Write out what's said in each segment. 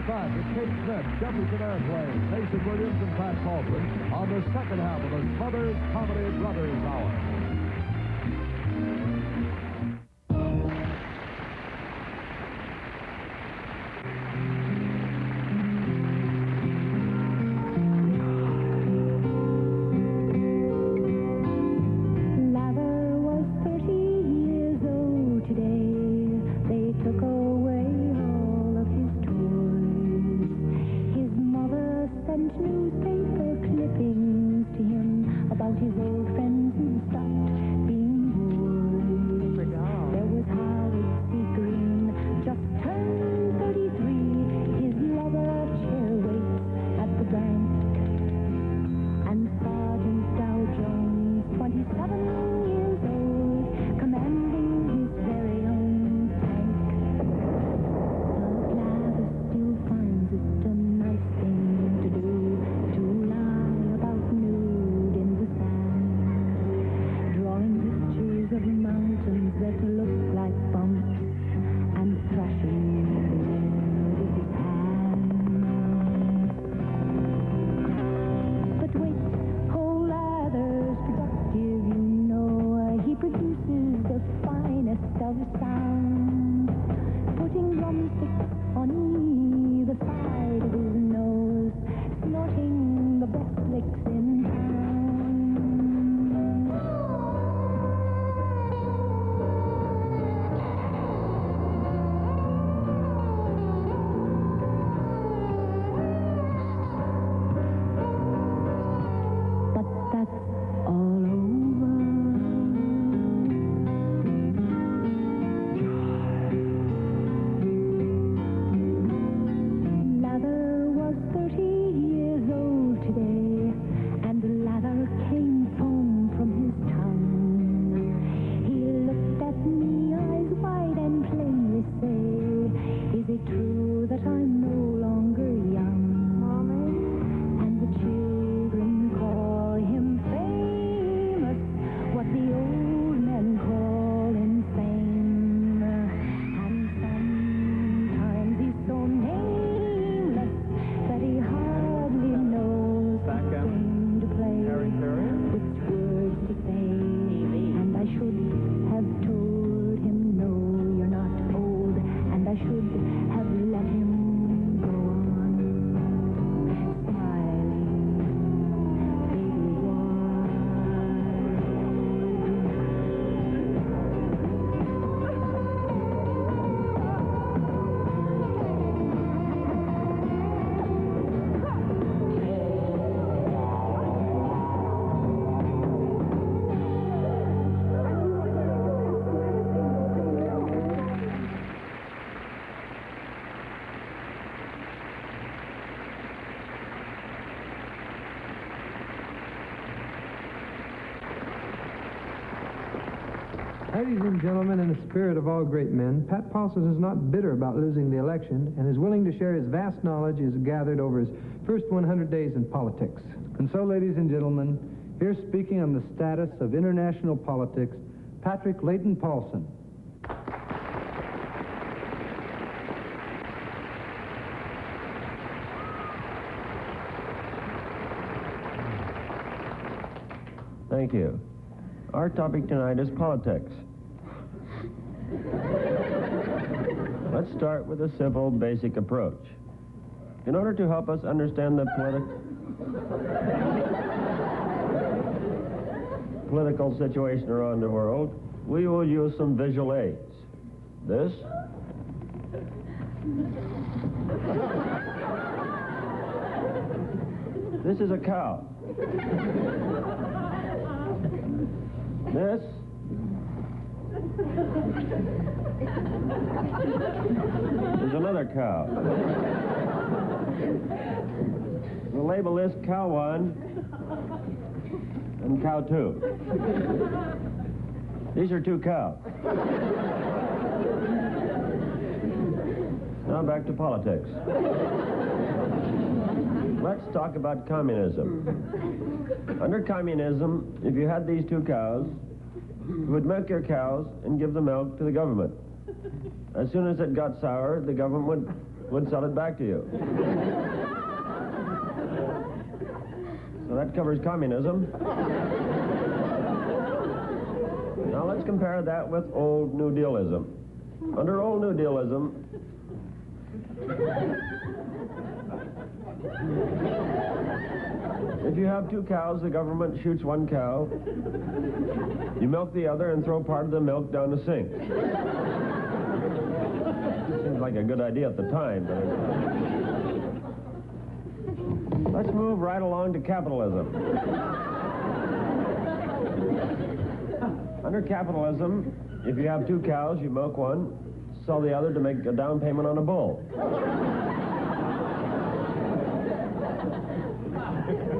back at Cape Smith, Jefferson Airplane, Mason Williams and Pat Paulson on the second half of the Smothers Comedy Brothers Hour. Ladies and gentlemen, in the spirit of all great men, Pat Paulson is not bitter about losing the election and is willing to share his vast knowledge he has gathered over his first 100 days in politics. And so, ladies and gentlemen, here speaking on the status of international politics, Patrick Leighton Paulson. Thank you. Our topic tonight is politics. Let's start with a simple, basic approach. In order to help us understand the political situation around the world, we will use some visual aids. This is a cow. This is another cow. We'll label this cow 1 and cow 2. These are 2 cows. Now back to politics. Let's talk about communism. Under communism, if you had these 2 cows, you would milk your cows and give the milk to the government. As soon as it got sour, the government would would sell it back to you. So that covers communism. Now let's compare that with old New Dealism. Under old New Dealism, if you have two cows, the government shoots one cow. You milk the other and throw part of the milk down the sink. Seems like a good idea at the time, but let's move right along to capitalism. Under capitalism, if you have two cows, you milk one, sell the other to make a down payment on a bull.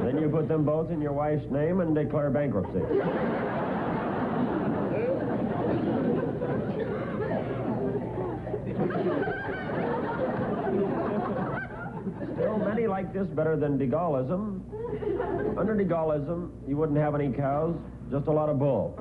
Then you put them both in your wife's name and declare bankruptcy. Still, many like this better than de Gaullism. Under de Gaullism, you wouldn't have any cows, just a lot of bull.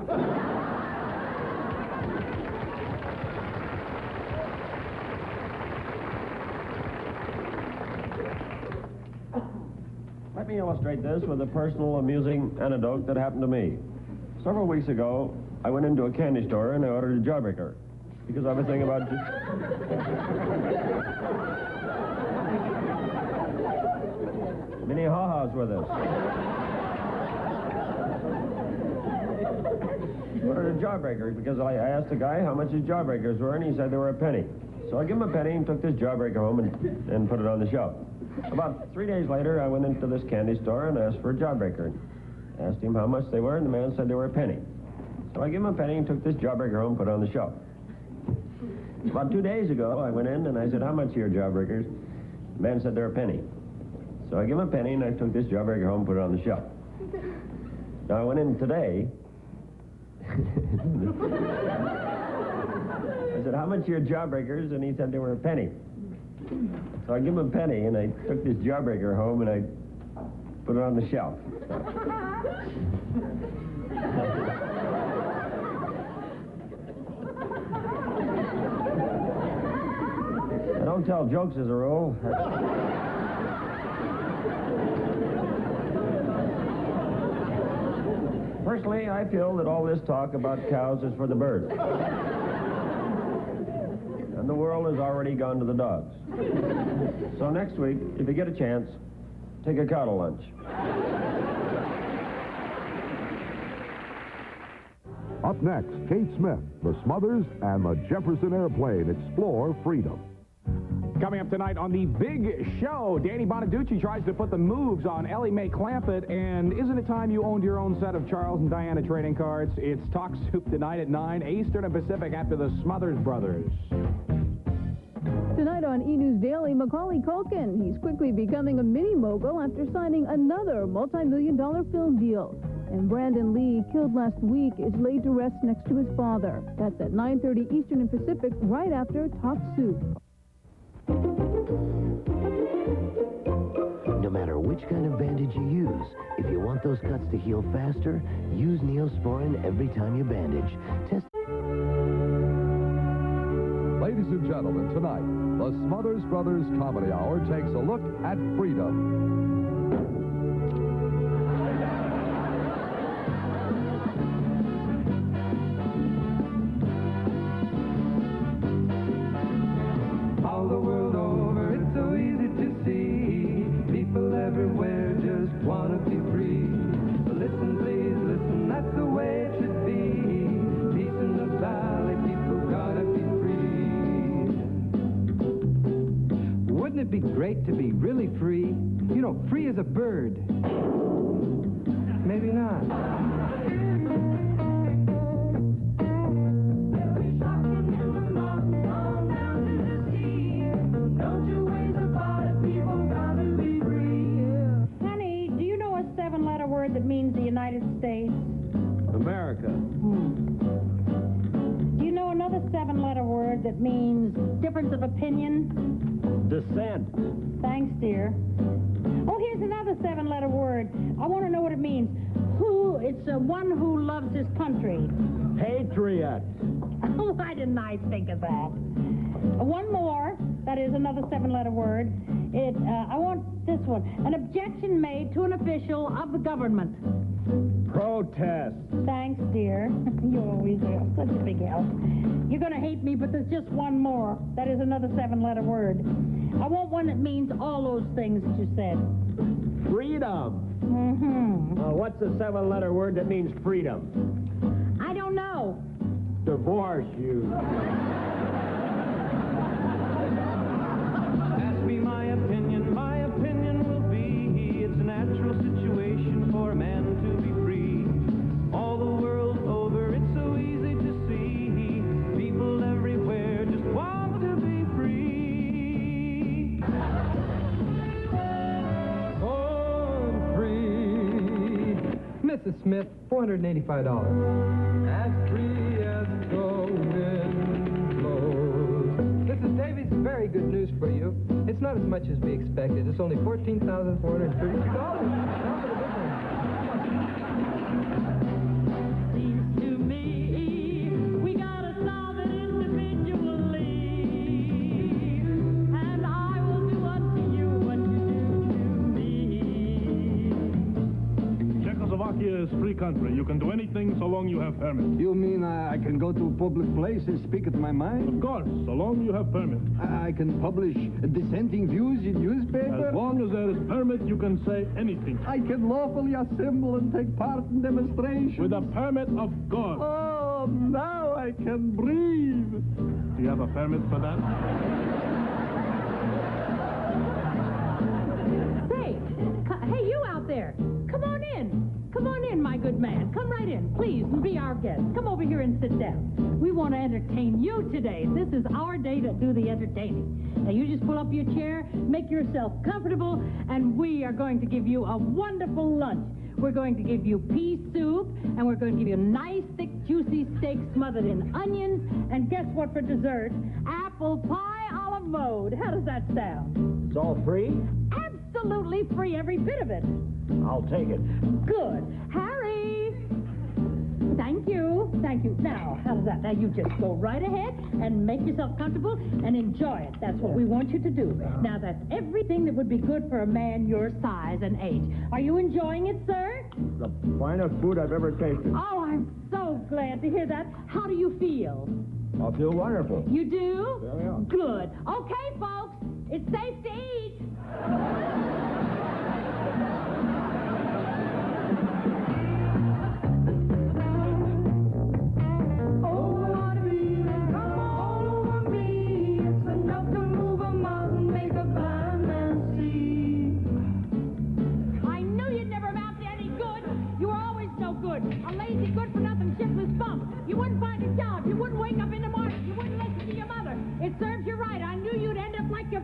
Let me illustrate this with a personal, amusing anecdote that happened to me. Several weeks ago, I went into a candy store and I ordered a jawbreaker because I was thinking about many ha-has with us. I ordered a jawbreaker because I asked the guy how much his jawbreakers were, and he said they were a penny. So I gave him a penny and took this jawbreaker home and put it on the shelf. About 3 days later, I went into this candy store and asked for a jawbreaker. Asked him how much they were, and the man said they were a penny. So I gave him a penny and took this jawbreaker home and put it on the shelf. About 2 days ago, I went in and I said, how much are your jawbreakers? The man said they're a penny. So I gave him a penny and I took this jawbreaker home and put it on the shelf. Now I went in today. I said, how much are your jawbreakers? And he said they were a penny. So I gave him a penny and I took this jawbreaker home and I put it on the shelf. I don't tell jokes as a rule. Personally, I feel that all this talk about cows is for the birds. And the world has already gone to the dogs. So next week, if you get a chance, take a cow to lunch. Up next, Kate Smith, the Smothers, and the Jefferson airplane explore freedom. Coming up tonight on The Big Show, Danny Bonaducci tries to put the moves on Ellie Mae Clampett, and isn't it time you owned your own set of Charles and Diana trading cards? It's Talk Soup tonight at 9, Eastern and Pacific, after the Smothers Brothers. Tonight on E! News Daily, Macaulay Culkin. He's quickly becoming a mini-mogul after signing another multi-million-dollar film deal. And Brandon Lee, killed last week, is laid to rest next to his father. That's at 9:30 Eastern and Pacific, right after Talk Soup. No matter which kind of bandage you use, if you want those cuts to heal faster, use Neosporin every time you bandage. Test. Ladies and gentlemen, tonight, the Smothers Brothers Comedy Hour takes a look at freedom. All the world over, it's so easy to see. People everywhere just want to be free. So listen, please, listen, that's the way it should be. Peace in the valley, people gotta be free. Wouldn't it be great to be really free? You know, free as a bird. Maybe not. Honey, do you know a seven-letter word that means the United States? America. Do you know another seven-letter word that means difference of opinion? Dissent. Thanks, dear. Oh, here's another seven-letter word. I want to know what it means. It's one who loves his country. Patriot. Oh, why didn't I think of that? One more. That is another 7-letter word. I want this one. An objection made to an official of the government. Protest. Thanks, dear. You always are such a big help. You're going to hate me, but there's just one more. That is another 7-letter word. I want one that means all those things that you said. Freedom. Mm-hmm. What's the 7-letter word that means freedom? I don't know. Divorce, you. Ask me my opinion will be it's a natural situation for a man to be free. All the world over, it's so easy to see. People everywhere just want to be free. Born free. Mrs. Smith, $485. As free as golden flows. Mrs. Davies, very good news for you. It's not as much as we expected. It's only $14,432. Seems to me we gotta solve it individually. And I will do unto you what you do to me. Czechoslovakia is free country. You can do anything so long you have permit. You mean I can go to a public place and speak at my mind? Of course, so long you have permit. I can publish dissenting views in newspaper? As long as there is permit, you can say anything. I can lawfully assemble and take part in demonstrations. With a permit of God. Oh, now I can breathe. Do you have a permit for that? Hey, you out there. Come on in. Come on in, my good man. Come right in, please, and be our guest. Come over here and sit down. We want to entertain you today. This is our day to do the entertaining. Now, you just pull up your chair, make yourself comfortable, and we are going to give you a wonderful lunch. We're going to give you pea soup, and we're going to give you nice, thick, juicy steak smothered in onions, and guess what for dessert? Apple pie a la mode. How does that sound? It's all free? Absolutely free, every bit of it. I'll take it. Good. Harry! Thank you. Thank you. Now, how does that? Now, you just go right ahead and make yourself comfortable and enjoy it. That's what we want you to do. Now, that's everything that would be good for a man your size and age. Are you enjoying it, sir? The finest food I've ever tasted. Oh, I'm so glad to hear that. How do you feel? I feel wonderful. You do? Yeah. Good. Okay, folks, it's safe to eat. A lazy, good-for-nothing, shiftless bum. You wouldn't find a job. You wouldn't wake up in the morning. You wouldn't listen to your mother. It serves you right. I knew you'd end up like your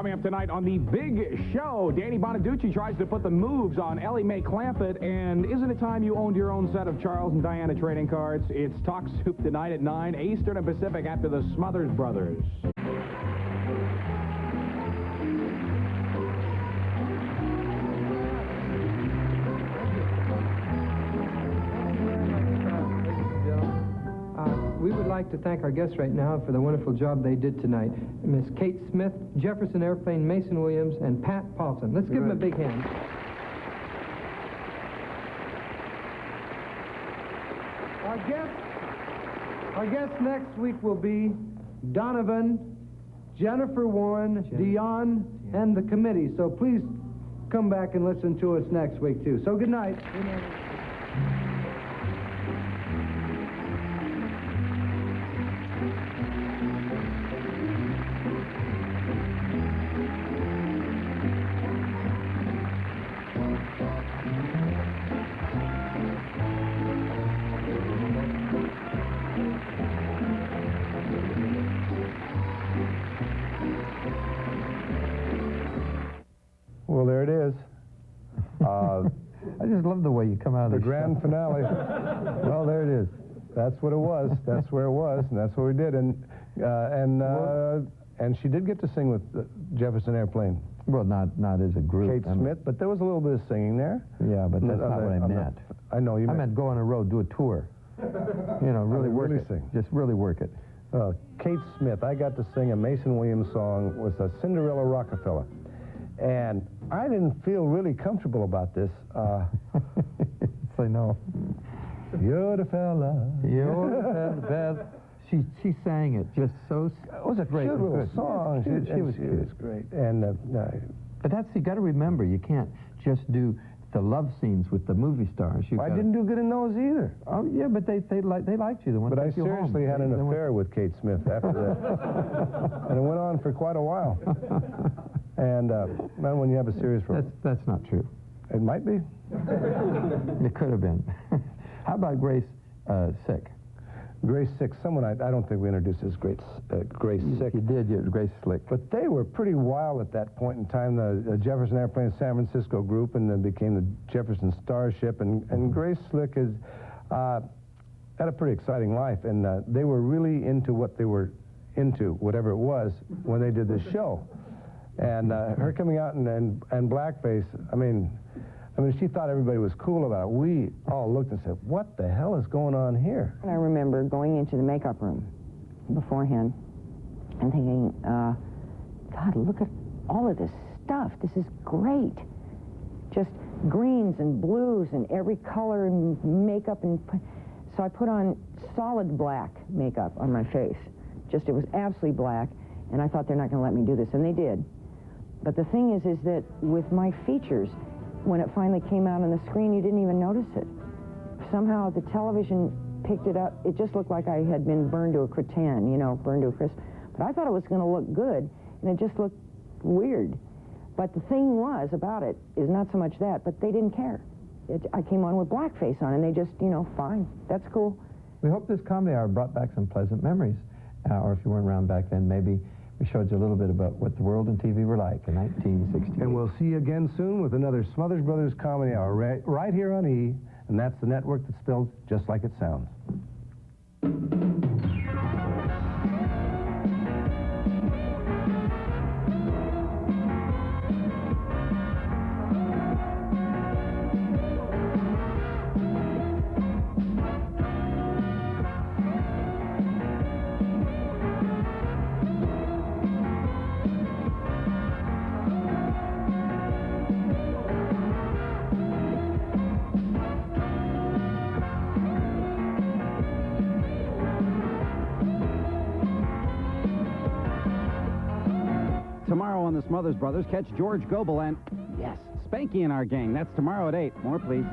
Coming up tonight on the big show, Danny Bonaducci tries to put the moves on Ellie Mae Clampett, and isn't it time you owned your own set of Charles and Diana trading cards? It's Talk Soup tonight at 9, Eastern and Pacific, after the Smothers Brothers. We would like to thank our guests right now for the wonderful job they did tonight. Miss Kate Smith, Jefferson Airplane, Mason Williams, and Pat Paulson. Let's give them a big hand. Our guests next week will be Donovan, Jennifer Warren, Dion, and the committee. So please come back and listen to us next week, too. So good night. Good night. Well, there it is. I just love the way you come out of the this grand finale. Well, there it is. That's what it was. That's where it was, and that's what we did. And she did get to sing with Jefferson Airplane. Well, not as a group. Kate Smith, but there was a little bit of singing there. Yeah, but that's not what I meant. I know you. I meant go on a road, do a tour. You know, really work it. Sing. Just really work it. Kate Smith, I got to sing a Mason Williams song with a Cinderella Rockefeller. And I didn't feel really comfortable about this. Say no. You're the fella. You're the fella. She sang it just so. It was a great little song. She was great. And but that's, you got to remember, you can't just do the love scenes with the movie stars. I didn't do good in those either. Oh yeah, but they liked you. They but I seriously had an affair with Kate Smith after that, and it went on for quite a while. And man, when you have a serious problem, that's not true. It might be. It could have been. How about Grace Sick? Grace Sick. Someone I don't think we introduced as Grace Sick. You did. Grace Slick. But they were pretty wild at that point in time. The Jefferson Airplane San Francisco group, and then became the Jefferson Starship. And Grace Slick has had a pretty exciting life. And they were really into what they were into, whatever it was, when they did this show. And her coming out and blackface, I mean, she thought everybody was cool about it. We all looked and said, what the hell is going on here? And I remember going into the makeup room beforehand and thinking, God, look at all of this stuff. This is great. Just greens and blues and every color and makeup. So I put on solid black makeup on my face. It was absolutely black. And I thought, they're not going to let me do this. And they did. But the thing is that with my features, when it finally came out on the screen, you didn't even notice it. Somehow the television picked it up. It just looked like I had been burned to a cretin, burned to a crisp. But I thought it was going to look good, and it just looked weird. But the thing was about it is not so much that, but they didn't care. I came on with blackface on, and they just, fine, that's cool. We hope this comedy hour brought back some pleasant memories. Or if you weren't around back then, maybe we showed you a little bit about what the world and TV were like in 1968. And we'll see you again soon with another Smothers Brothers Comedy Hour right here on E, and that's the network that's spelled just like it sounds. Tomorrow on the Smothers Brothers, catch George Gobel and, yes, Spanky in our gang. That's tomorrow at 8. More, please.